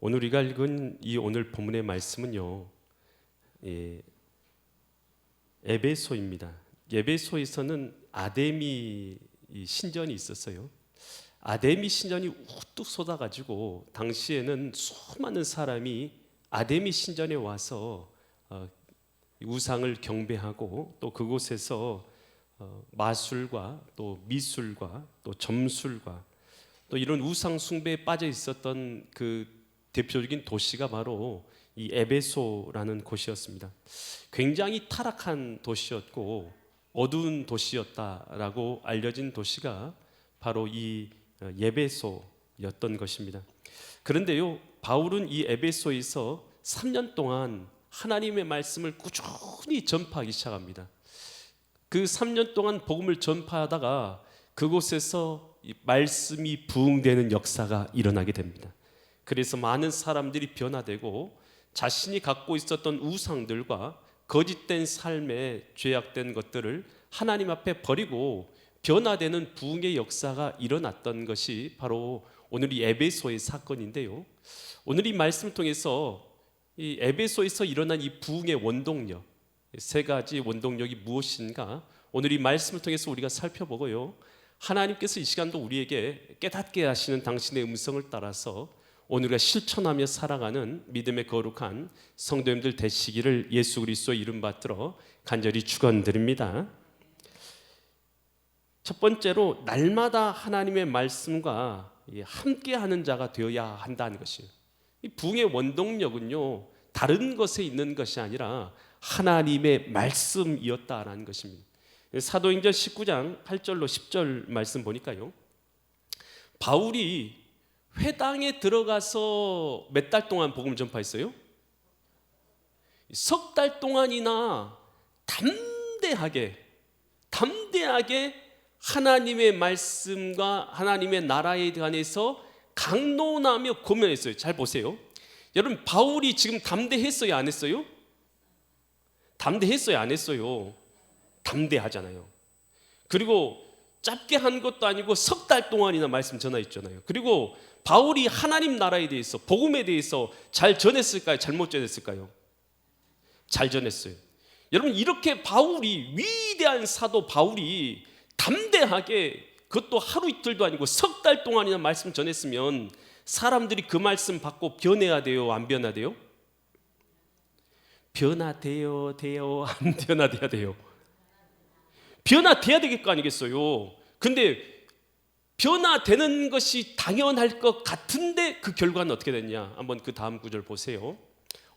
오늘 우리가 읽은 이 오늘 본문의 말씀은요, 에베소입니다. 에베소에서는 아데미 신전이 있었어요. 아데미 신전이 우뚝 솟아가지고 당시에는 수많은 사람이 아데미 신전에 와서 우상을 경배하고 또 그곳에서 마술과 또 미술과 또 점술과 또 이런 우상 숭배에 빠져 있었던 그 대표적인 도시가 바로 이 에베소라는 곳이었습니다. 굉장히 타락한 도시였고 어두운 도시였다라고 알려진 도시가 바로 이 에베소였던 것입니다. 그런데요, 바울은 이 에베소에서 3년 동안 하나님의 말씀을 꾸준히 전파하기 시작합니다. 그 3년 동안 복음을 전파하다가 그곳에서 말씀이 부흥되는 역사가 일어나게 됩니다. 그래서 많은 사람들이 변화되고 자신이 갖고 있었던 우상들과 거짓된 삶에 죄악된 것들을 하나님 앞에 버리고 변화되는 부흥의 역사가 일어났던 것이 바로 오늘 이 에베소의 사건인데요, 오늘 이 말씀을 통해서 이 에베소에서 일어난 이 부흥의 원동력, 세 가지 원동력이 무엇인가 오늘 이 말씀을 통해서 우리가 살펴보고요, 하나님께서 이 시간도 우리에게 깨닫게 하시는 당신의 음성을 따라서 오늘 우리가 실천하며 살아가는 믿음의 거룩한 성도님들 되시기를 예수 그리스도의 이름 받들어 간절히 축원드립니다. 첫 번째로 날마다 하나님의 말씀과 함께하는 자가 되어야 한다는 것이에요. 이 부흥의 원동력은요, 다른 것에 있는 것이 아니라 하나님의 말씀이었다라는 것입니다. 사도행전 19장 8절로 10절 말씀 보니까요, 바울이 회당에 들어가서 몇 달 동안 복음을 전파했어요? 석 달 동안이나 담대하게 하나님의 말씀과 하나님의 나라에 관해서 강론하며 고면했어요. 잘 보세요. 여러분, 바울이 지금 담대했어요, 안 했어요? 담대했어요, 안 했어요? 담대하잖아요. 그리고 짧게 한 것도 아니고 석 달 동안이나 말씀 전하였잖아요. 그리고 바울이 하나님 나라에 대해서, 복음에 대해서 잘 전했을까요? 잘못 전했을까요? 잘 전했어요. 여러분, 이렇게 바울이, 위대한 사도 바울이 담대하게, 그것도 하루 이틀도 아니고 석 달 동안이나 말씀 전했으면 사람들이 그 말씀 받고 변해야 돼요, 안 변화돼요? 변화돼요, 안 변화돼야 돼요? 변화돼야 될 거 아니겠어요? 근데 변화되는 것이 당연할 것 같은데 그 결과는 어떻게 됐냐? 한번 그 다음 구절 보세요.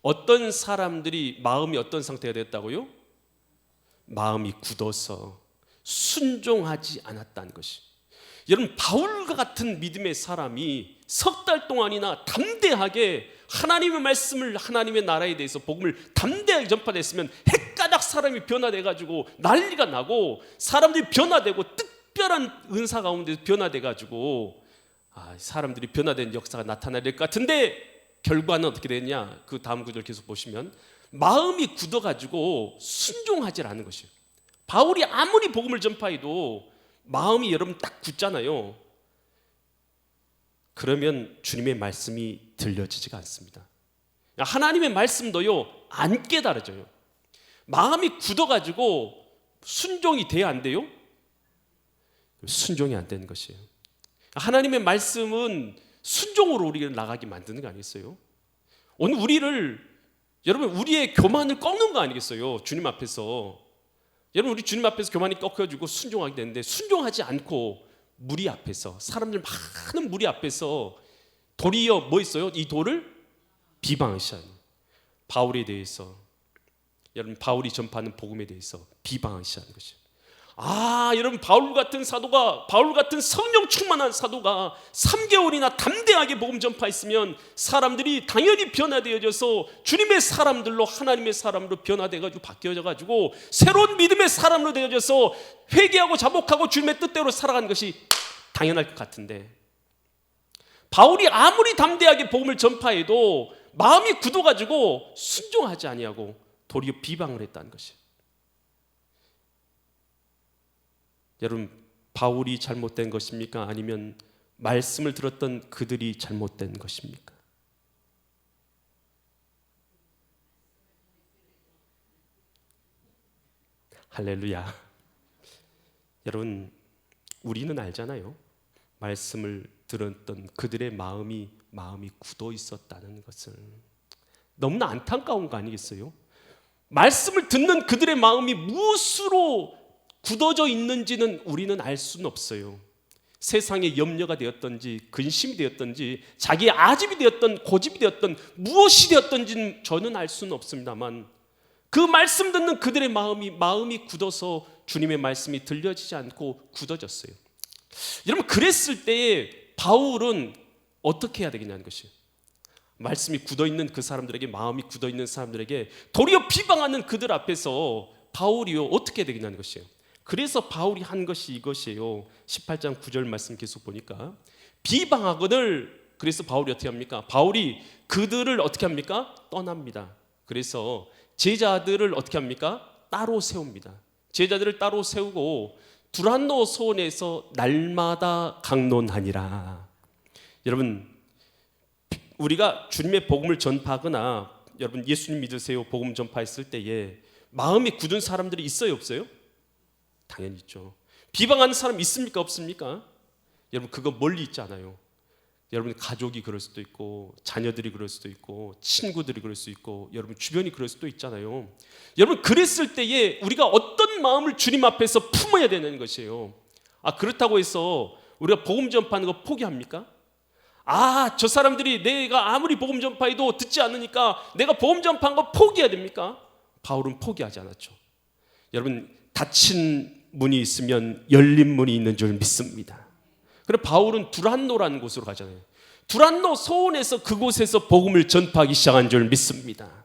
어떤 사람들이 마음이 어떤 상태가 됐다고요? 마음이 굳어서 순종하지 않았다는 것이. 여러분, 바울과 같은 믿음의 사람이 석 달 동안이나 담대하게 하나님의 말씀을, 하나님의 나라에 대해서 복음을 담대하게 전파됐으면 헷가닥 사람이 변화돼가지고 난리가 나고 사람들이 변화되고 특별한 은사 가운데 변화돼가지고 사람들이 변화된 역사가 나타나야 될 것 같은데 결과는 어떻게 됐냐? 그 다음 구절 계속 보시면 마음이 굳어가지고 순종하지 않는 것이에요. 바울이 아무리 복음을 전파해도 마음이 여러분 딱 굳잖아요. 그러면 주님의 말씀이 들려지지가 않습니다. 하나님의 말씀도요, 안 깨달아져요. 마음이 굳어가지고 순종이 돼야 안 돼요? 순종이 안 되는 것이에요. 하나님의 말씀은 순종으로 우리를 나가게 만드는 거 아니겠어요? 오늘 여러분, 우리의 교만을 꺾는 거 아니겠어요? 주님 앞에서. 여러분, 우리 주님 앞에서 교만이 꺾여지고 순종하게 되는데, 순종하지 않고 무리 앞에서, 사람들 많은 무리 앞에서 도리어 뭐 있어요? 이 도를 비방하시는 바울에 대해서, 여러분, 바울이 전파하는 복음에 대해서 비방하시는 것이에요. 여러분, 바울 같은 성령 충만한 사도가 3개월이나 담대하게 복음 전파했으면 사람들이 당연히 변화되어져서 주님의 사람들로, 하나님의 사람으로 변화돼가지고 바뀌어져가지고 새로운 믿음의 사람으로 되어져서 회개하고 자복하고 주님의 뜻대로 살아가는 것이 당연할 것 같은데, 바울이 아무리 담대하게 복음을 전파해도 마음이 굳어가지고 순종하지 아니하고 도리어 비방을 했다는 것이에요. 여러분, 바울이 잘못된 것입니까? 아니면 말씀을 들었던 그들이 잘못된 것입니까? 할렐루야. 여러분, 우리는 알잖아요. 말씀을 들었던 그들의 마음이 굳어 있었다는 것을. 너무나 안타까운 거 아니겠어요? 말씀을 듣는 그들의 마음이 무엇으로 굳어져 있는지는 우리는 알 수는 없어요. 세상의 염려가 되었던지 근심이 되었던지 자기의 아집이 되었던 고집이 되었던 무엇이 되었던지는 저는 알 수는 없습니다만 그 말씀 듣는 그들의 마음이 굳어서 주님의 말씀이 들려지지 않고 굳어졌어요. 여러분, 그랬을 때에 바울은 어떻게 해야 되겠냐는 것이에요. 말씀이 굳어있는 그 사람들에게, 마음이 굳어있는 사람들에게 도리어 비방하는 그들 앞에서 바울이요 어떻게 해야 되겠냐는 것이에요. 그래서 바울이 한 것이 이것이에요. 18장 9절 말씀 계속 보니까 비방하거늘, 그래서 바울이 어떻게 합니까? 바울이 그들을 어떻게 합니까? 떠납니다. 그래서 제자들을 어떻게 합니까? 따로 세웁니다. 제자들을 따로 세우고 두란노 소원에서 날마다 강론하니라. 여러분, 우리가 주님의 복음을 전파하거나 여러분 예수님 믿으세요 복음 전파했을 때에 마음이 굳은 사람들이 있어요, 없어요? 당연히 있죠. 비방하는 사람 있습니까, 없습니까? 여러분, 그거 멀리 있지 않아요. 여러분 가족이 그럴 수도 있고 자녀들이 그럴 수도 있고 친구들이 그럴 수 있고 여러분 주변이 그럴 수도 있잖아요. 여러분, 그랬을 때에 우리가 어떤 마음을 주님 앞에서 품어야 되는 것이에요. 그렇다고 해서 우리가 복음 전파하는 거 포기합니까? 저 사람들이 내가 아무리 복음 전파해도 듣지 않으니까 내가 복음 전파한 거 포기해야 됩니까? 바울은 포기하지 않았죠. 여러분, 닫힌 문이 있으면 열린 문이 있는 줄 믿습니다. 그래 바울은 두란노라는 곳으로 가잖아요. 두란노 소원에서 그곳에서 복음을 전파하기 시작한 줄 믿습니다.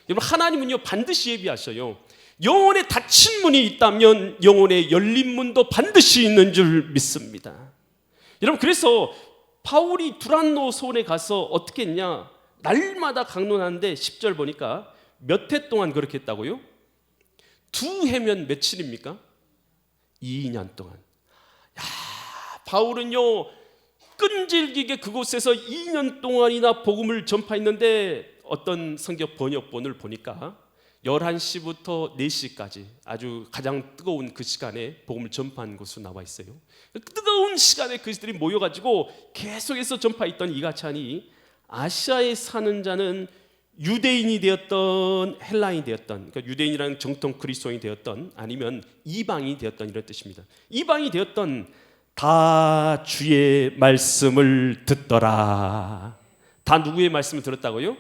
여러분, 하나님은요 반드시 예비하셔요. 영혼에 닫힌 문이 있다면 영혼에 열린 문도 반드시 있는 줄 믿습니다. 여러분, 그래서 바울이 두란노 소원에 가서 어떻게 했냐? 날마다 강론하는데 10절 보니까 몇 해 동안 그렇게 했다고요? 2해면 며칠입니까? 2년 동안. 바울은요 끈질기게 그곳에서 2년 동안이나 복음을 전파했는데 어떤 성경 번역본을 보니까 11시부터 4시까지 아주 가장 뜨거운 그 시간에 복음을 전파한 것으로 나와 있어요. 뜨거운 시간에 그들이 모여가지고 계속해서 전파했던 이같이 하니 아시아에 사는 자는 유대인이 되었던 헬라인이 되었던, 그러니까 유대인이라는 정통 그리스도인이 되었던 아니면 이방인이 되었던 이런 뜻입니다. 이방인이 되었던 다 주의 말씀을 듣더라. 다 누구의 말씀을 들었다고요?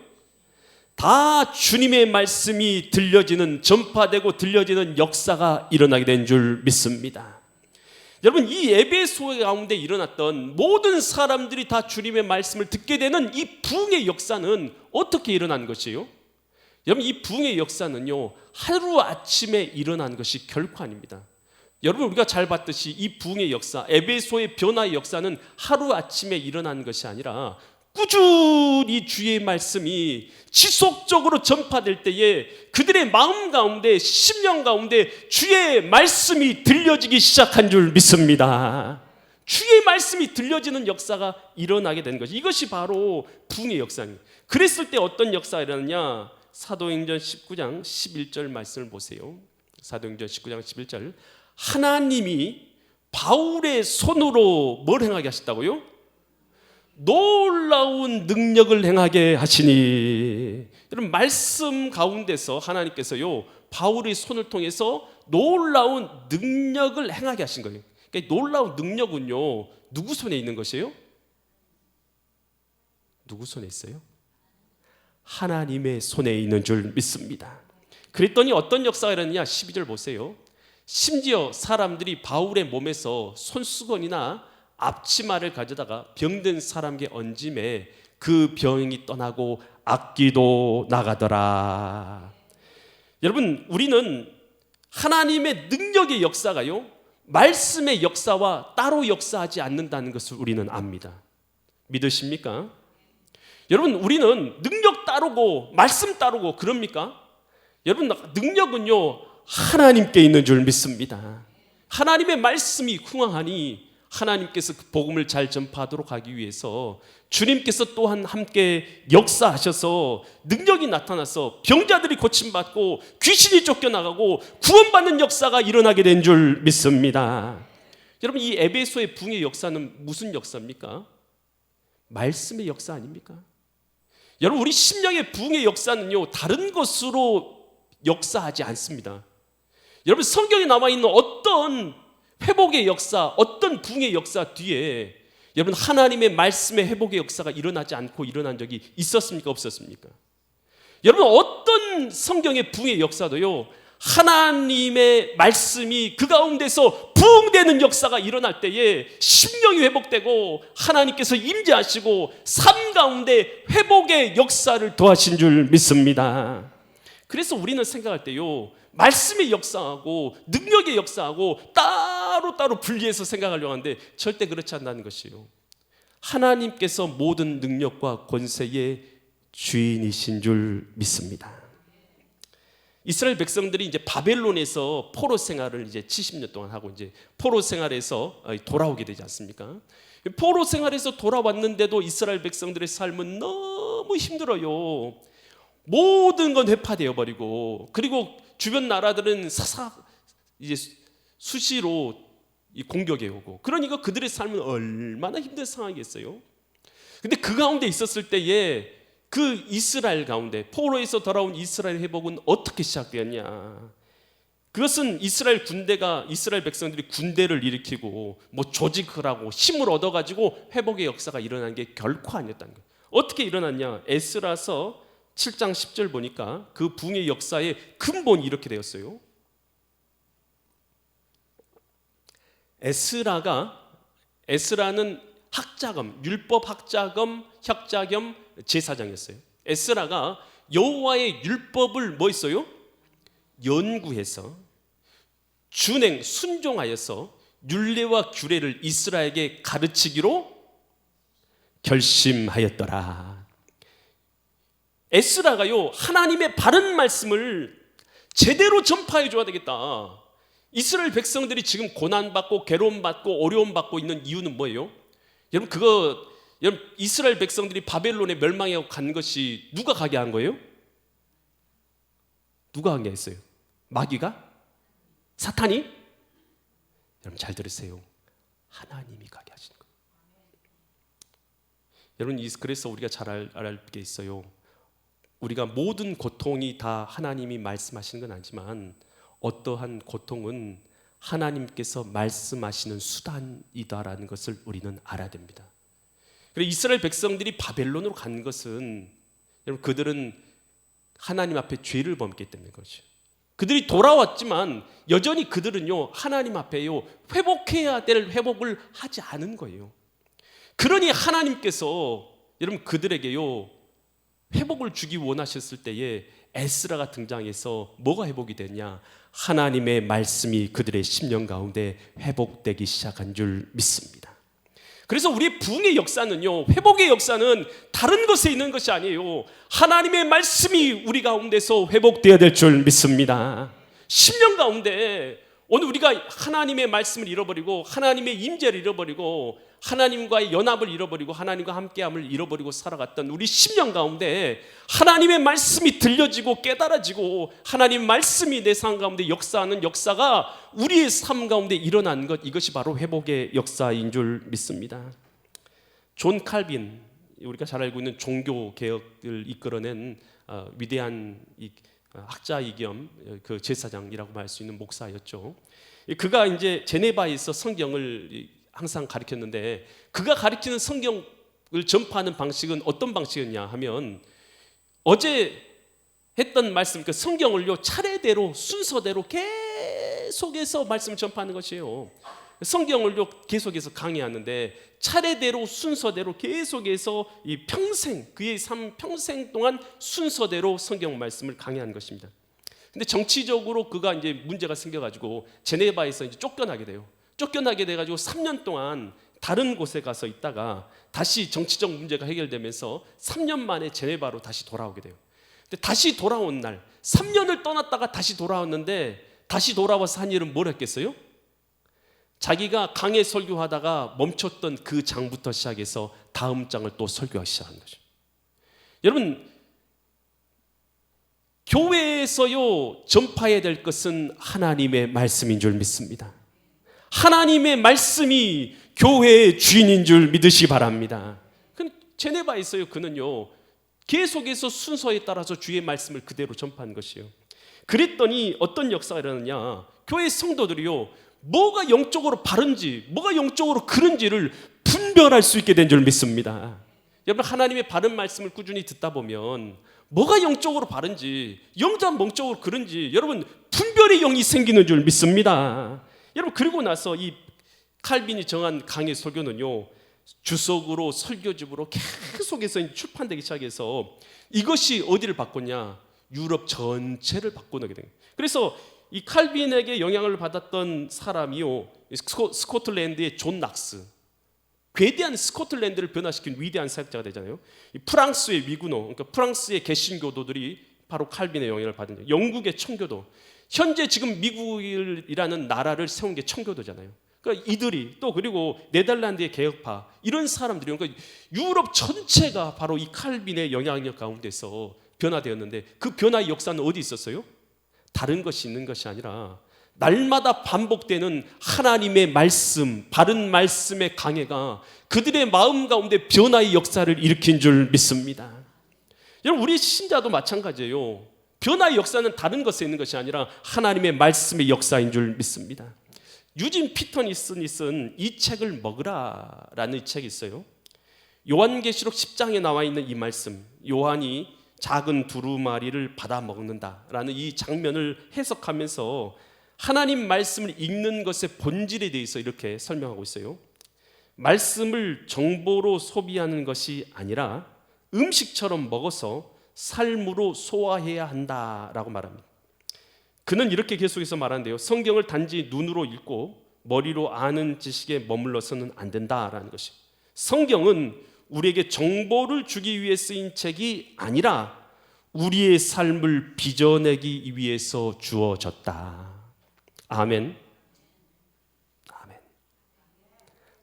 다 주님의 말씀이 들려지는, 전파되고 들려지는 역사가 일어나게 된 줄 믿습니다. 여러분, 이 에베소 가운데 일어났던 모든 사람들이 다 주님의 말씀을 듣게 되는 이 부흥의 역사는 어떻게 일어난 것이에요? 여러분, 이 부흥의 역사는요 하루아침에 일어난 것이 결코 아닙니다. 여러분, 우리가 잘 봤듯이 이 부흥의 역사, 에베소의 변화의 역사는 하루아침에 일어난 것이 아니라 꾸준히 주의 말씀이 지속적으로 전파될 때에 그들의 마음 가운데, 심령 가운데 주의 말씀이 들려지기 시작한 줄 믿습니다. 주의 말씀이 들려지는 역사가 일어나게 된 것이, 이것이 바로 부흥의 역사입니다. 그랬을 때 어떤 역사가 일어나냐? 사도행전 19장 11절 말씀을 보세요. 사도행전 19장 11절. 하나님이 바울의 손으로 뭘 행하게 하셨다고요? 놀라운 능력을 행하게 하시니. 여러분, 말씀 가운데서 하나님께서요 바울의 손을 통해서 놀라운 능력을 행하게 하신 거예요. 그러니까 놀라운 능력은요 누구 손에 있는 것이에요? 누구 손에 있어요? 하나님의 손에 있는 줄 믿습니다. 그랬더니 어떤 역사가 일어났냐? 12절 보세요. 심지어 사람들이 바울의 몸에서 손수건이나 앞치마를 가져다가 병든 사람에게 얹음에 그 병이 떠나고 악기도 나가더라. 여러분, 우리는 하나님의 능력의 역사가요 말씀의 역사와 따로 역사하지 않는다는 것을 우리는 압니다. 믿으십니까? 여러분, 우리는 능력 따르고 말씀 따르고 그럽니까? 여러분, 능력은요 하나님께 있는 줄 믿습니다. 하나님의 말씀이 흥황하니 하나님께서 그 복음을 잘 전파하도록 하기 위해서 주님께서 또한 함께 역사하셔서 능력이 나타나서 병자들이 고침받고 귀신이 쫓겨나가고 구원받는 역사가 일어나게 된 줄 믿습니다. 여러분, 이 에베소의 붕의 역사는 무슨 역사입니까? 말씀의 역사 아닙니까? 여러분, 우리 심령의 붕의 역사는요, 다른 것으로 역사하지 않습니다. 여러분, 성경에 남아있는 어떤 회복의 역사, 어떤 붕의 역사 뒤에 여러분 하나님의 말씀의 회복의 역사가 일어나지 않고 일어난 적이 있었습니까? 없었습니까? 여러분, 어떤 성경의 붕의 역사도요, 하나님의 말씀이 그 가운데서 부흥되는 역사가 일어날 때에 심령이 회복되고 하나님께서 임재하시고 삶 가운데 회복의 역사를 더하신 줄 믿습니다. 그래서 우리는 생각할 때요, 말씀의 역사하고 능력의 역사하고 따로따로 분리해서 생각하려고 하는데 절대 그렇지 않다는 것이에요. 하나님께서 모든 능력과 권세의 주인이신 줄 믿습니다. 이스라엘 백성들이 이제 바벨론에서 포로 생활을 이제 70년 동안 하고 이제 포로 생활에서 돌아오게 되지 않습니까? 포로 생활에서 돌아왔는데도 이스라엘 백성들의 삶은 너무 힘들어요. 모든 건 회파되어 버리고, 그리고 주변 나라들은 이제 수시로 공격해 오고, 그러니까 그들의 삶은 얼마나 힘든 상황이겠어요. 근데 그 가운데 있었을 때에 그 이스라엘 가운데 포로에서 돌아온 이스라엘 회복은 어떻게 시작되었냐? 그것은 이스라엘 백성들이 군대를 일으키고 뭐 조직을 하고 힘을 얻어가지고 회복의 역사가 일어난 게 결코 아니었다는 거예요. 어떻게 일어났냐? 에스라서 7장 10절 보니까 그 붕의 역사의 근본이 이렇게 되었어요. 에스라는 학자검, 율법 학자검, 혁자겸 제사장이었어요. 에스라가 여호와의 율법을 뭐 했어요? 연구해서 순종하여서 율례와 규례를 이스라엘에게 가르치기로 결심하였더라. 에스라가요, 하나님의 바른 말씀을 제대로 전파해 줘야 되겠다. 이스라엘 백성들이 지금 고난받고 괴로움받고 어려움받고 있는 이유는 뭐예요? 여러분, 이스라엘 백성들이 바벨론에 멸망하고 간 것이 누가 가게 한 거예요? 누가 하게 했어요? 마귀가? 사탄이? 여러분 잘 들으세요. 하나님이 가게 하시는 거예요. 여러분, 그래서 우리가 잘 알게 있어요. 우리가 모든 고통이 다 하나님이 말씀하시는 건 아니지만 어떠한 고통은 하나님께서 말씀하시는 수단이다라는 것을 우리는 알아야 됩니다. 그리고 이스라엘 백성들이 바벨론으로 간 것은 여러분, 그들은 하나님 앞에 죄를 범했기 때문에 그렇죠. 그들이 돌아왔지만 여전히 그들은요, 하나님 앞에요, 회복해야 될 회복을 하지 않은 거예요. 그러니 하나님께서 여러분 그들에게요, 회복을 주기 원하셨을 때에 에스라가 등장해서 뭐가 회복이 됐냐? 하나님의 말씀이 그들의 심령 가운데 회복되기 시작한 줄 믿습니다. 그래서 우리의 부흥의 역사는요, 회복의 역사는 다른 것에 있는 것이 아니에요. 하나님의 말씀이 우리 가운데서 회복되어야 될 줄 믿습니다. 심령 가운데 오늘 우리가 하나님의 말씀을 잃어버리고 하나님의 임재를 잃어버리고 하나님과의 연합을 잃어버리고 하나님과 함께함을 잃어버리고 살아갔던 우리 심령 가운데 하나님의 말씀이 들려지고 깨달아지고 하나님 말씀이 내 삶 가운데 역사하는 역사가 우리의 삶 가운데 일어난 것, 이것이 바로 회복의 역사인 줄 믿습니다. 존 칼빈, 우리가 잘 알고 있는 종교 개혁을 이끌어낸 위대한 학자이 겸 그 제사장이라고 할 수 있는 목사였죠. 그가 이제 제네바에서 성경을 항상 가르쳤는데, 그가 가르치는 성경을 전파하는 방식은 어떤 방식이었냐 하면, 어제 했던 말씀, 그 성경을요 차례대로 순서대로 계속해서 말씀을 전파하는 것이에요. 성경을요 계속해서 강의하는데 차례대로 순서대로 계속해서 이 평생, 그의 삶 평생 동안 순서대로 성경 말씀을 강의하는 것입니다. 근데 정치적으로 그가 이제 문제가 생겨가지고 제네바에서 이제 쫓겨나게 돼요. 쫓겨나게 돼가지고 3년 동안 다른 곳에 가서 있다가 다시 정치적 문제가 해결되면서 3년 만에 제네바로 다시 돌아오게 돼요. 근데 다시 돌아온 날, 3년을 떠났다가 다시 돌아왔는데, 다시 돌아와서 한 일은 뭘 했겠어요? 자기가 강해 설교하다가 멈췄던 그 장부터 시작해서 다음 장을 또 설교하기 시작한 거죠. 여러분, 교회에서요 전파해야 될 것은 하나님의 말씀인 줄 믿습니다. 하나님의 말씀이 교회의 주인인 줄 믿으시 바랍니다. 제네바에서요 그는요 계속해서 순서에 따라서 주의 말씀을 그대로 전파한 것이에요. 그랬더니 어떤 역사가 일어났냐, 교회 성도들이요 뭐가 영적으로 바른지 뭐가 영적으로 그른지를 분별할 수 있게 된 줄 믿습니다. 여러분, 하나님의 바른 말씀을 꾸준히 듣다 보면 뭐가 영적으로 바른지 영적으로 그른지 여러분 분별의 영이 생기는 줄 믿습니다. 여러분, 그리고 나서 이 칼빈이 정한 강의 설교는요 주석으로 설교집으로 계속해서 출판되기 시작해서 이것이 어디를 바꿨냐, 유럽 전체를 바꾸게 된 거예요. 그래서 이 칼빈에게 영향을 받았던 사람이요 스코틀랜드의 존 낙스, 괴대한 스코틀랜드를 변화시킨 위대한 사역자가 되잖아요. 이 프랑스의 위구노, 그러니까 프랑스의 개신교도들이 바로 칼빈의 영향을 받은 거예요. 영국의 청교도, 현재 지금 미국이라는 나라를 세운 게 청교도잖아요. 그러니까 이들이 또 그리고 네덜란드의 개혁파, 이런 사람들이, 그러니까 유럽 전체가 바로 이 칼빈의 영향력 가운데서 변화되었는데, 그 변화의 역사는 어디 있었어요? 다른 것이 있는 것이 아니라 날마다 반복되는 하나님의 말씀, 바른 말씀의 강해가 그들의 마음 가운데 변화의 역사를 일으킨 줄 믿습니다. 여러분, 우리 신자도 마찬가지예요. 변화의 역사는 다른 것에 있는 것이 아니라 하나님의 말씀의 역사인 줄 믿습니다. 유진 피터니슨이 쓴 이 책을 먹으라라는 이 책이 있어요. 요한계시록 10장에 나와 있는 이 말씀, 요한이 작은 두루마리를 받아 먹는다라는 이 장면을 해석하면서 하나님 말씀을 읽는 것의 본질에 대해서 이렇게 설명하고 있어요. 말씀을 정보로 소비하는 것이 아니라 음식처럼 먹어서 삶으로 소화해야 한다라고 말합니다. 그는 이렇게 계속해서 말하는데요, 성경을 단지 눈으로 읽고 머리로 아는 지식에 머물러서는 안 된다라는 것이, 성경은 우리에게 정보를 주기 위해 쓰인 책이 아니라 우리의 삶을 빚어내기 위해서 주어졌다. 아멘. 아멘.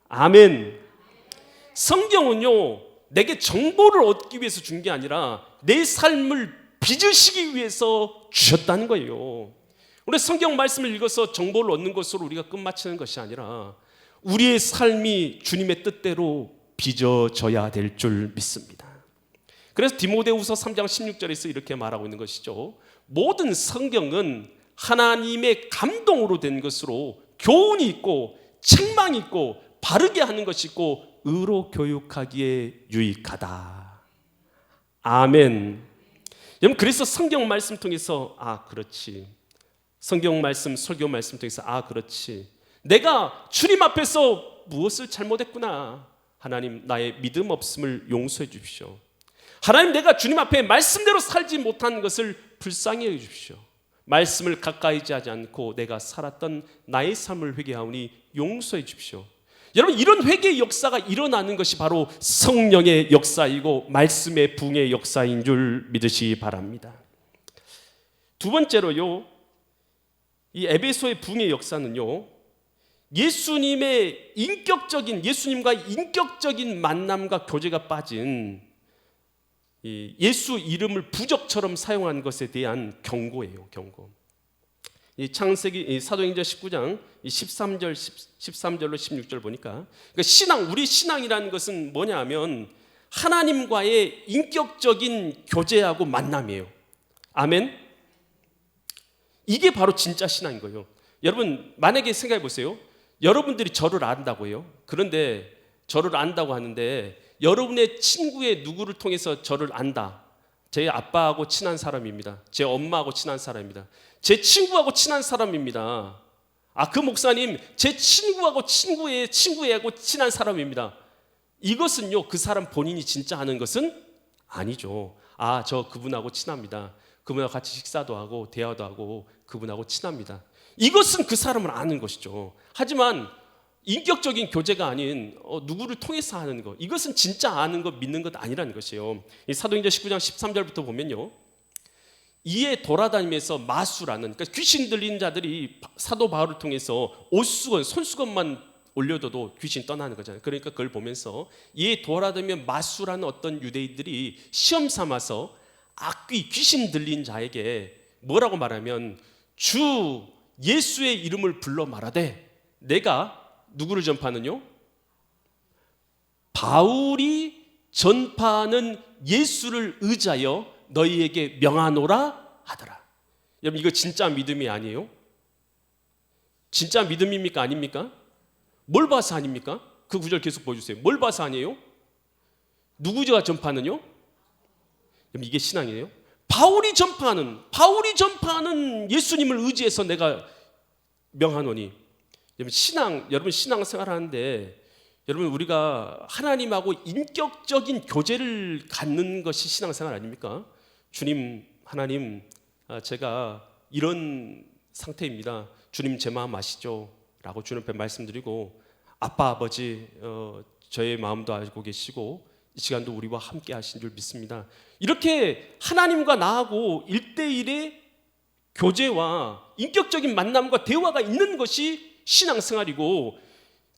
아멘. 성경은요 내게 정보를 얻기 위해서 준 게 아니라 내 삶을 빚으시기 위해서 주셨다는 거예요. 우리 성경 말씀을 읽어서 정보를 얻는 것으로 우리가 끝마치는 것이 아니라 우리의 삶이 주님의 뜻대로 빚어져야 될 줄 믿습니다. 그래서 디모데후서 3장 16절에서 이렇게 말하고 있는 것이죠. 모든 성경은 하나님의 감동으로 된 것으로 교훈이 있고 책망이 있고 바르게 하는 것이 있고 의로 교육하기에 유익하다. 아멘. 여러분, 그래서 성경 말씀 통해서 그렇지, 성경 말씀, 설교 말씀 통해서 그렇지, 내가 주님 앞에서 무엇을 잘못했구나, 하나님 나의 믿음 없음을 용서해 주십시오. 하나님, 내가 주님 앞에 말씀대로 살지 못한 것을 불쌍히 여겨 주십시오. 말씀을 가까이 하지 않고 내가 살았던 나의 삶을 회개하오니 용서해 주십시오. 여러분, 이런 회개의 역사가 일어나는 것이 바로 성령의 역사이고 말씀의 붕의 역사인 줄 믿으시기 바랍니다. 두 번째로요, 이 에베소의 붕의 역사는요, 예수님의 예수님과 인격적인 만남과 교제가 빠진 예수 이름을 부적처럼 사용한 것에 대한 경고예요. 경고. 이 창세기 사도행전 19장 13절로 16절 보니까, 그러니까 우리 신앙이라는 것은 뭐냐 하면 하나님과의 인격적인 교제하고 만남이에요. 아멘. 이게 바로 진짜 신앙인 거예요. 여러분, 만약에 생각해 보세요. 여러분들이 저를 안다고 해요. 그런데 저를 안다고 하는데 여러분의 친구의 누구를 통해서 저를 안다. 제 아빠하고 친한 사람입니다. 제 엄마하고 친한 사람입니다. 제 친구하고 친한 사람입니다. 그 목사님, 제 친구하고 친구하고 친한 사람입니다. 이것은요, 그 사람 본인이 진짜 아는 것은 아니죠. 저 그분하고 친합니다. 그분하고 같이 식사도 하고 대화도 하고 그분하고 친합니다. 이것은 그 사람을 아는 것이죠. 하지만 인격적인 교제가 아닌 누구를 통해서 하는 것, 이것은 진짜 아는 것, 믿는 것 아니라는 것이에요. 이 사도행전 19장 13절부터 보면요, 이에 돌아다니면서 마수라는, 그러니까 귀신 들린 자들이 사도 바울을 통해서 옷수건, 손수건만 올려둬도 귀신 떠나는 거잖아요. 그러니까 그걸 보면서 이에 돌아다니면 마수라는 어떤 유대인들이 시험 삼아서 악귀, 귀신 들린 자에게 뭐라고 말하면 주 예수의 이름을 불러 말하되 내가 누구를 전파하느뇨? 바울이 전파하는 예수를 의지하여 너희에게 명하노라 하더라. 여러분 이거 진짜 믿음이 아니에요? 진짜 믿음입니까? 아닙니까? 뭘 봐서 아닙니까? 그 구절 계속 보여주세요. 뭘 봐서 아니에요? 누구가 전파하느뇨? 여러분 이게 신앙이에요? 바울이 전파하는 예수님을 의지해서 내가 명하노니. 여러분 신앙생활 하는데 여러분 우리가 하나님하고 인격적인 교제를 갖는 것이 신앙생활 아닙니까? 주님, 하나님, 제가 이런 상태입니다. 주님 제 마음 아시죠? 라고 주님 앞에 말씀드리고, 아빠, 아버지, 저의 마음도 알고 계시고 이 시간도 우리와 함께 하신 줄 믿습니다. 이렇게 하나님과 나하고 1대1의 교제와 인격적인 만남과 대화가 있는 것이 신앙생활이고,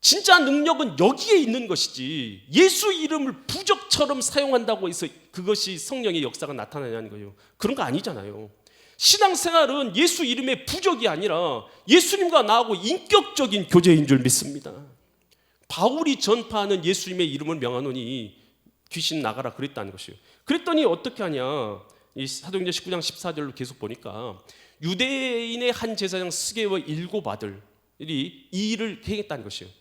진짜 능력은 여기에 있는 것이지 예수 이름을 부적처럼 사용한다고 해서 그것이 성령의 역사가 나타나냐는 거예요. 그런 거 아니잖아요. 신앙생활은 예수 이름의 부적이 아니라 예수님과 나하고 인격적인 교제인 줄 믿습니다. 바울이 전파하는 예수님의 이름을 명하노니 귀신 나가라 그랬다는 것이에요. 그랬더니 어떻게 하냐, 이 사도행전 19장 14절로 계속 보니까 유대인의 한 제사장 스게와 7 아들이 이 일을 행했다는 것이에요.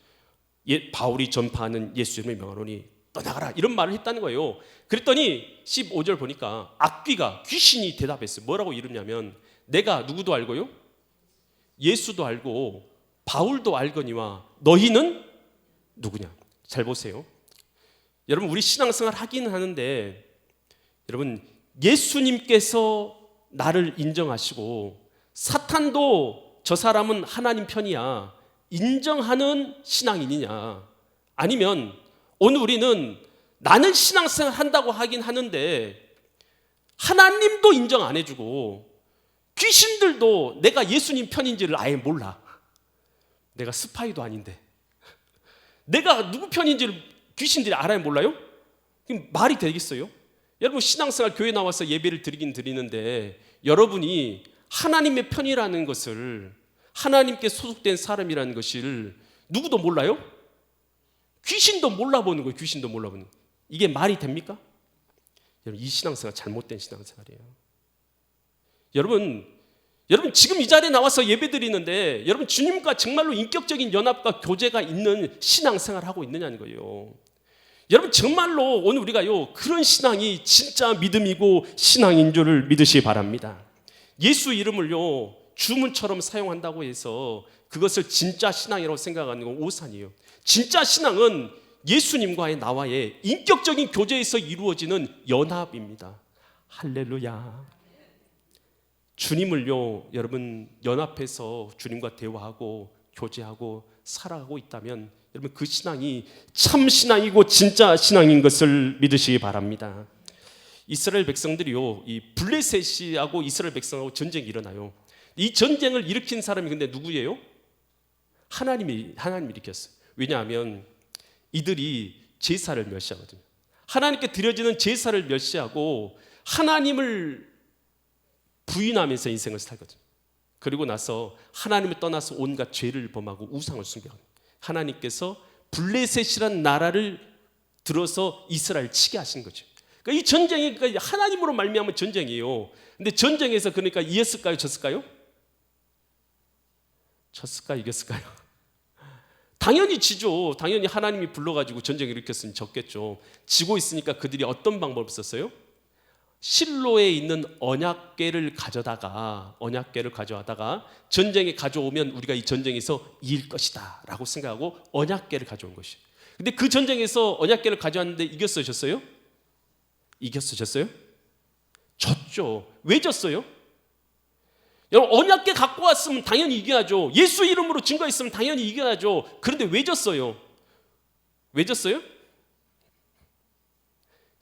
바울이 전파하는 예수 이름을 명하노니 떠나가라 이런 말을 했다는 거예요. 그랬더니 15절 보니까 악귀가, 귀신이 대답했어요. 뭐라고 이르냐면 내가 누구도 알고요? 예수도 알고 바울도 알거니와 너희는 누구냐. 잘 보세요. 여러분 우리 신앙생활 하기는 하는데 여러분 예수님께서 나를 인정하시고 사탄도 저 사람은 하나님 편이야 인정하는 신앙인이냐, 아니면 오늘 우리는 나는 신앙생활 한다고 하긴 하는데 하나님도 인정 안 해주고 귀신들도 내가 예수님 편인지를 아예 몰라. 내가 스파이도 아닌데 내가 누구 편인지를 귀신들이 알아야 몰라요? 그럼 말이 되겠어요? 여러분 신앙생활 교회 나와서 예배를 드리긴 드리는데 여러분이 하나님의 편이라는 것을, 하나님께 소속된 사람이라는 것을 누구도 몰라요? 귀신도 몰라보는 거예요. 귀신도 몰라보는 거예요. 이게 말이 됩니까? 여러분 이 신앙생활 잘못된 신앙생활이에요. 여러분 지금 이 자리에 나와서 예배 드리는데 여러분 주님과 정말로 인격적인 연합과 교제가 있는 신앙생활을 하고 있느냐는 거예요. 여러분 정말로 오늘 우리가요 그런 신앙이 진짜 믿음이고 신앙인 줄을 믿으시기 바랍니다. 예수 이름을요 주문처럼 사용한다고 해서 그것을 진짜 신앙이라고 생각하는 건 오산이에요. 진짜 신앙은 예수님과의 나와의 인격적인 교제에서 이루어지는 연합입니다. 할렐루야. 주님을요 여러분 연합해서 주님과 대화하고 교제하고 살아가고 있다면 여러분 그 신앙이 참 신앙이고 진짜 신앙인 것을 믿으시기 바랍니다. 이스라엘 백성들이요 이 블레셋이하고 이스라엘 백성하고 전쟁이 일어나요. 이 전쟁을 일으킨 사람이 근데 누구예요? 하나님이 일으켰어요. 왜냐하면 이들이 제사를 멸시하거든요. 하나님께 드려지는 제사를 멸시하고 하나님을 부인하면서 인생을 살거든요. 그리고 나서 하나님을 떠나서 온갖 죄를 범하고 우상을 숭배하거든요. 하나님께서 블레셋이란 나라를 들어서 이스라엘 치게 하신 거죠. 그러니까 이 전쟁이 하나님으로 말미암은 전쟁이에요. 근데 전쟁에서 그러니까 이겼을까요? 졌을까요? 졌을까요? 이겼을까요? 당연히 지죠. 당연히 하나님이 불러가지고 전쟁을 일으켰으면 졌겠죠. 지고 있으니까 그들이 어떤 방법을 썼어요? 실로에 있는 언약궤를 가져다가 전쟁에 가져오면 우리가 이 전쟁에서 이길 것이다 라고 생각하고 언약궤를 가져온 것이에요. 근데 그 전쟁에서 언약궤를 가져왔는데 이겼어요? 졌어요? 이겼어요? 졌죠. 왜 졌어요? 여러분 언약궤 갖고 왔으면 당연히 이겨야죠. 예수 이름으로 증거했으면 당연히 이겨야죠. 그런데 왜 졌어요? 왜 졌어요?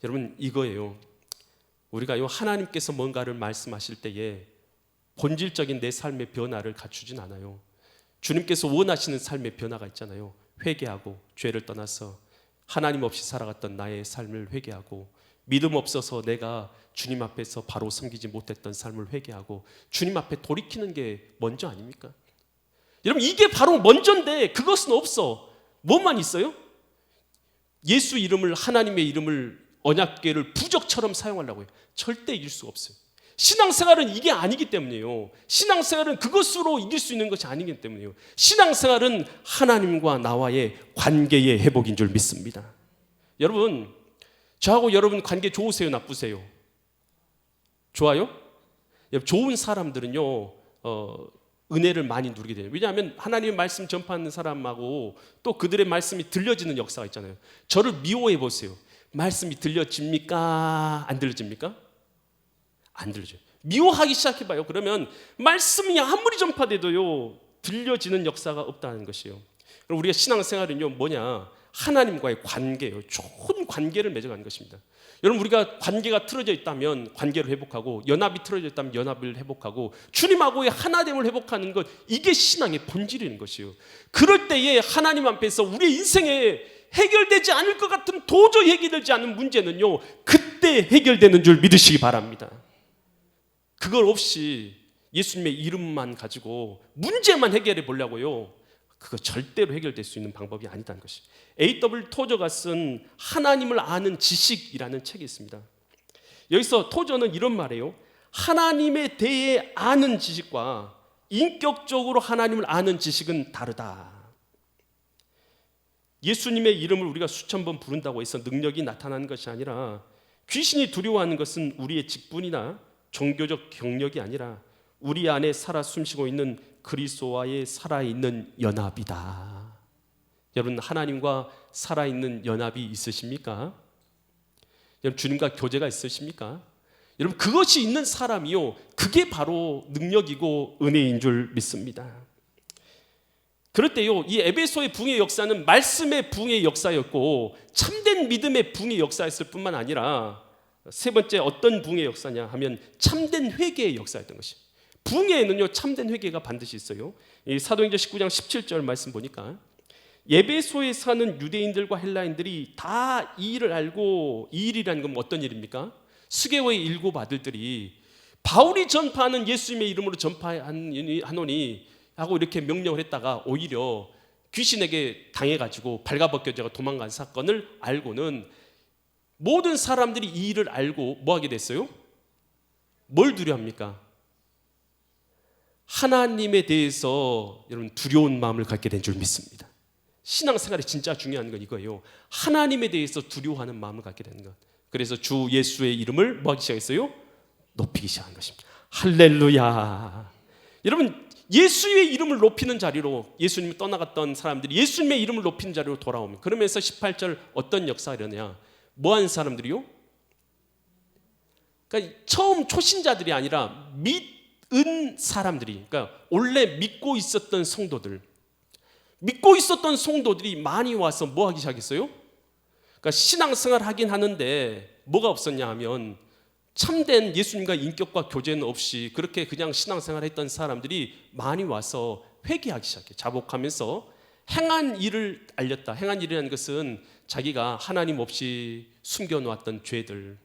여러분 이거예요. 우리가 하나님께서 뭔가를 말씀하실 때에 본질적인 내 삶의 변화를 갖추진 않아요. 주님께서 원하시는 삶의 변화가 있잖아요. 회개하고 죄를 떠나서 하나님 없이 살아갔던 나의 삶을 회개하고, 믿음 없어서 내가 주님 앞에서 바로 섬기지 못했던 삶을 회개하고 주님 앞에 돌이키는 게 먼저 아닙니까? 여러분, 이게 바로 먼저인데 그것은 없어. 뭐만 있어요? 예수 이름을, 하나님의 이름을, 언약궤를 부적처럼 사용하려고 해요. 절대 이길 수가 없어요. 신앙생활은 이게 아니기 때문이에요. 신앙생활은 그것으로 이길 수 있는 것이 아니기 때문이에요. 신앙생활은 하나님과 나와의 관계의 회복인 줄 믿습니다. 여러분, 저하고 여러분 관계 좋으세요? 나쁘세요? 좋아요? 좋은 사람들은요, 은혜를 많이 누리게 돼요. 왜냐하면 하나님의 말씀 전파하는 사람하고 또 그들의 말씀이 들려지는 역사가 있잖아요. 저를 미워해 보세요. 말씀이 들려집니까? 안 들려집니까? 안 들려져요. 미워하기 시작해봐요. 그러면 말씀이 아무리 전파돼도요, 들려지는 역사가 없다는 것이에요. 그럼 우리가 신앙생활은요, 뭐냐? 하나님과의 관계예요. 좋은 관계를 맺어가는 것입니다. 여러분, 우리가 관계가 틀어져 있다면 관계를 회복하고, 연합이 틀어져 있다면 연합을 회복하고, 주님하고의 하나됨을 회복하는 것, 이게 신앙의 본질인 것이에요. 그럴 때에 하나님 앞에서 우리의 인생에 해결되지 않을 것 같은, 도저히 해결되지 않는 문제는요, 그때 해결되는 줄 믿으시기 바랍니다. 그걸 없이 예수님의 이름만 가지고 문제만 해결해 보려고요, 그거 절대로 해결될 수 있는 방법이 아니다는 것이. A.W. 토저가 쓴 하나님을 아는 지식이라는 책이 있습니다. 여기서 토저는 이런 말이에요. 하나님에 대해 아는 지식과 인격적으로 하나님을 아는 지식은 다르다. 예수님의 이름을 우리가 수천 번 부른다고 해서 능력이 나타나는 것이 아니라, 귀신이 두려워하는 것은 우리의 직분이나 종교적 경력이 아니라 우리 안에 살아 숨쉬고 있는 그리스도와의 살아있는 연합이다. 여러분, 하나님과 살아있는 연합이 있으십니까? 여러분, 주님과 교제가 있으십니까? 여러분, 그것이 있는 사람이요, 그게 바로 능력이고 은혜인 줄 믿습니다. 그럴 때요, 이 에베소의 부흥의 역사는 말씀의 부흥의 역사였고 참된 믿음의 부흥의 역사였을 뿐만 아니라, 세 번째 어떤 부흥의 역사냐 하면 참된 회개의 역사였던 것이. 부흥회에는요, 참된 회개가 반드시 있어요. 이 사도행전 19장 17절 말씀 보니까, 에베소에 사는 유대인들과 헬라인들이 다 이 일을 알고, 이 일이라는 건 어떤 일입니까? 스게워의 일곱 아들들이 바울이 전파하는 예수님의 이름으로 전파하노니 하고 이렇게 명령을 했다가 오히려 귀신에게 당해가지고 발가벗겨져가 도망간 사건을 알고는 모든 사람들이 이 일을 알고 뭐 하게 됐어요? 뭘 두려워합니까? 하나님에 대해서 여러분 두려운 마음을 갖게 된 줄 믿습니다. 신앙생활이 진짜 중요한 건 이거예요. 하나님에 대해서 두려워하는 마음을 갖게 되는 것. 그래서 주 예수의 이름을 뭐 하기 시작했어요? 높이기 시작한 것입니다. 할렐루야. 여러분, 예수의 이름을 높이는 자리로, 예수님이 떠나갔던 사람들이 예수님의 이름을 높이는 자리로 돌아오면, 그러면서 18절 어떤 역사가 일어나냐? 뭐하는 사람들이요? 그러니까 처음 초신자들이 아니라 믿은 사람들이, 그러니까 원래 믿고 있었던 성도들이 많이 와서 뭐 하기 시작했어요? 그러니까 신앙생활 하긴 하는데 뭐가 없었냐 하면, 참된 예수님과 인격과 교제는 없이 그렇게 그냥 신앙생활 했던 사람들이 많이 와서 회개하기 시작해요. 자복하면서 행한 일을 알렸다. 행한 일이라는 것은 자기가 하나님 없이 숨겨놓았던 죄들,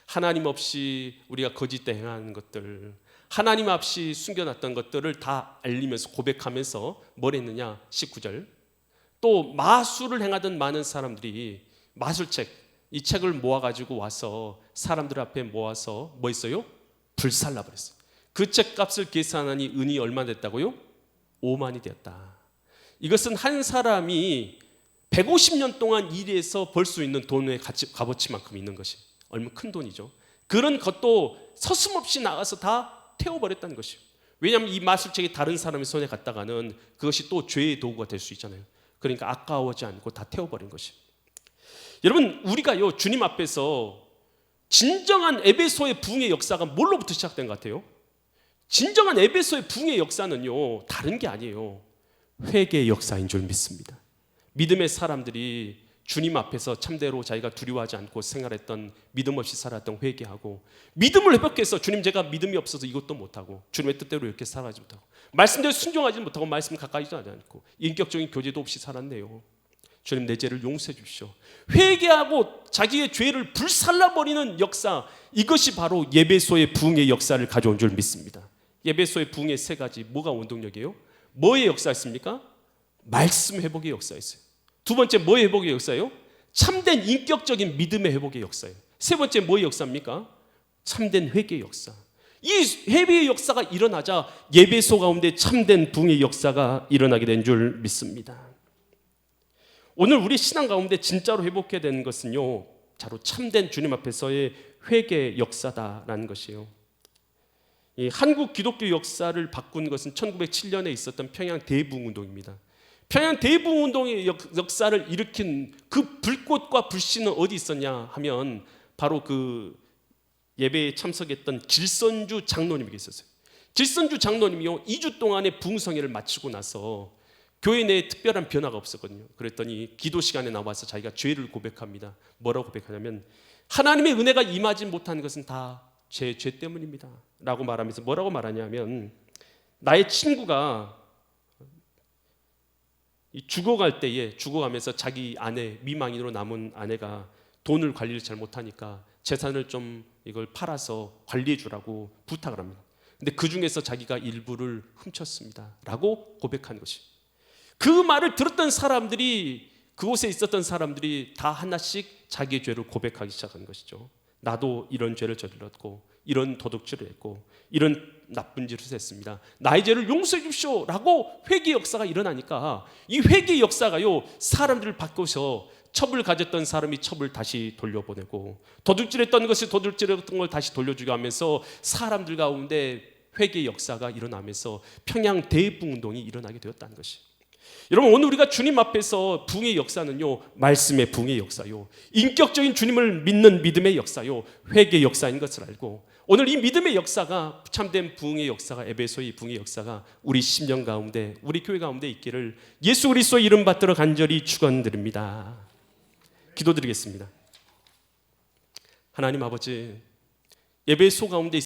하나님 없이 우리가 거짓 때 행하는 것들, 하나님 없이 숨겨놨던 것들을 다 알리면서 고백하면서 뭘 했느냐? 19절. 또 마술을 행하던 많은 사람들이 마술책, 이 책을 모아가지고 와서 사람들 앞에 모아서 뭐 했어요? 불살라버렸어요. 그 책값을 계산하니 은이 얼마 됐다고요? 5만이 되었다. 이것은 한 사람이 150년 동안 일해서 벌 수 있는 돈의 값어치만큼 있는 것이 얼마나 큰 돈이죠. 그런 것도 서슴없이 나가서 다 태워버렸다는 것이에요. 왜냐하면 이 마술책이 다른 사람의 손에 갔다가는 그것이 또 죄의 도구가 될 수 있잖아요. 그러니까 아까워하지 않고 다 태워버린 것이에요. 여러분, 우리가요, 주님 앞에서 진정한 에베소의 부흥의 역사가 뭘로부터 시작된 것 같아요? 진정한 에베소의 부흥의 역사는요, 다른 게 아니에요. 회개의 역사인 줄 믿습니다. 믿음의 사람들이 주님 앞에서 참되로 자기가 두려워하지 않고 생활했던, 믿음 없이 살았던 회개하고, 믿음을 회복해서 주님 제가 믿음이 없어서 이것도 못하고 주님의 뜻대로 이렇게 살아가지 못하고 말씀대로 순종하지 못하고 말씀 가까이도 하지 않고 인격적인 교제도 없이 살았네요. 주님 내 죄를 용서해 주십시오. 회개하고 자기의 죄를 불살라버리는 역사, 이것이 바로 예배소의 부흥의 역사를 가져온 줄 믿습니다. 예배소의 부흥의 세 가지, 뭐가 원동력이에요? 뭐의 역사였습니까? 말씀 회복의 역사였어요. 두 번째 뭐의 회복의 역사예요? 참된 인격적인 믿음의 회복의 역사예요. 세 번째 뭐의 역사입니까? 참된 회개의 역사. 이 회개의 역사가 일어나자 예배소 가운데 참된 부흥의 역사가 일어나게 된 줄 믿습니다. 오늘 우리 신앙 가운데 진짜로 회복해야 되는 것은요, 바로 참된 주님 앞에서의 회개의 역사다라는 것이에요. 이 한국 기독교 역사를 바꾼 것은 1907년에 있었던 평양 대부흥운동입니다. 평양 대부흥운동의 역사를 일으킨 그 불꽃과 불씨는 어디 있었냐 하면 바로 그 예배에 참석했던 길선주 장로님이 있었어요. 길선주 장로님이요, 2주 동안의 부흥성회를 마치고 나서 교회 내에 특별한 변화가 없었거든요. 그랬더니 기도 시간에 나와서 자기가 죄를 고백합니다. 뭐라고 고백하냐면 하나님의 은혜가 임하지 못한 것은 다 제 죄 때문입니다 라고 말하면서 뭐라고 말하냐면, 나의 친구가 죽어갈 때에, 죽어가면서 자기 아내, 미망인으로 남은 아내가 돈을 관리를 잘 못하니까 재산을 좀 이걸 팔아서 관리해 주라고 부탁을 합니다. 근데 그 중에서 자기가 일부를 훔쳤습니다 라고 고백한 것이, 그 말을 들었던 사람들이, 그곳에 있었던 사람들이 다 하나씩 자기의 죄를 고백하기 시작한 것이죠. 나도 이런 죄를 저질렀고 이런 도둑질을 했고 이런 나쁜 짓을 했습니다. 나의 죄를 용서해 주십시오 라고 회개 역사가 일어나니까, 이 회개 역사가요, 사람들을 바꿔서 첩을 가졌던 사람이 첩을 다시 돌려보내고, 도둑질했던 것이 도둑질했던 걸 다시 돌려주게 하면서 사람들 가운데 회개 역사가 일어나면서 평양 대부흥운동이 일어나게 되었다는 것이. 여러분, 오늘 우리가 주님 앞에서 부흥의 역사는요, 말씀의 부흥의 역사요, 인격적인 주님을 믿는 믿음의 역사요, 회개의 역사인 것을 알고, 오늘 이 믿음의 역사가, 참된 부흥의 역사가, 에베소의 부흥의 역사가 우리 심령 가운데, 우리 교회 가운데 있기를 예수 그리스도의 이름 받들어 간절히 축원드립니다. 기도드리겠습니다. 하나님 아버지, 에베소 가운데